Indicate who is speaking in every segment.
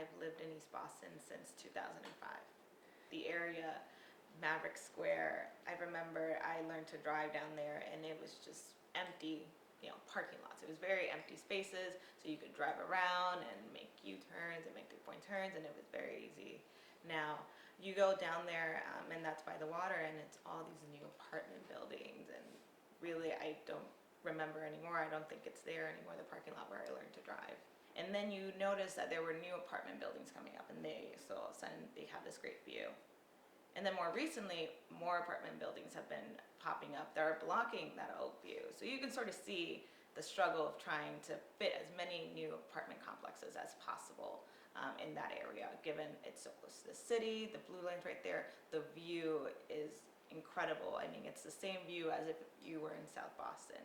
Speaker 1: I've lived in East Boston since 2005. The area, Maverick Square, I remember I learned to drive down there and it was just empty, parking lots. It was very empty spaces, so you could drive around and make U-turns and make three-point turns, and it was very easy. Now, you go down there, and that's by the water, and it's all these new apartment buildings, and really, I don't remember anymore. I don't think it's there anymore, the parking lot where I learned to drive. And then you notice that there were new apartment buildings coming up, and so all of a sudden they have this great view. And then more recently, more apartment buildings have been popping up that are blocking that old view. So you can sort of see the struggle of trying to fit as many new apartment complexes as possible in that area, given it's so close to the city, the blue line's right there, the view is incredible. I mean, it's the same view as if you were in South Boston,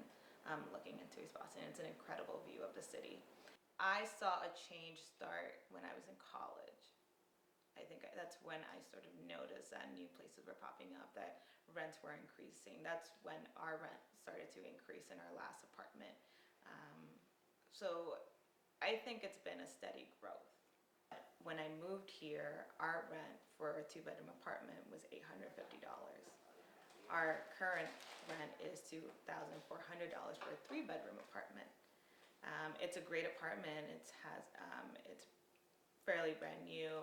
Speaker 1: looking into East Boston. It's an incredible view of the city. I saw a change start when I was in college. I think that's when I sort of noticed that new places were popping up, that rents were increasing. That's when our rent started to increase in our last apartment. So I think it's been a steady growth. When I moved here, our rent for a 2-bedroom apartment was $850. Our current rent is $2,400 for a 3-bedroom apartment. It's a great apartment. It's fairly brand new,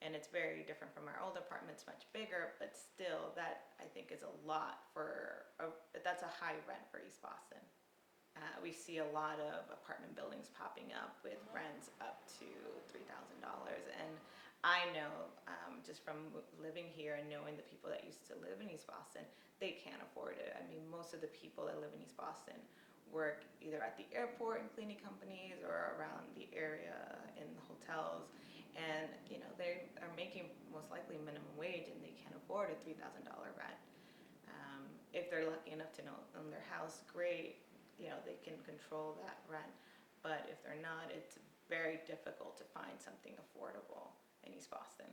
Speaker 1: and it's very different from our old apartment. It's much bigger, but still, that I think is a lot that's a high rent for East Boston. We see a lot of apartment buildings popping up with rents up to $3,000, and I know just from living here and knowing the people that used to live in East Boston, they can't afford it. I mean, most of the people that live in East Boston work either at the airport in cleaning companies or around the area in hotels, and they are making most likely minimum wage, and they can't afford a $3,000 rent. If they're lucky enough to own their house, great, they can control that rent, but if they're not, it's very difficult to find something affordable in East Boston.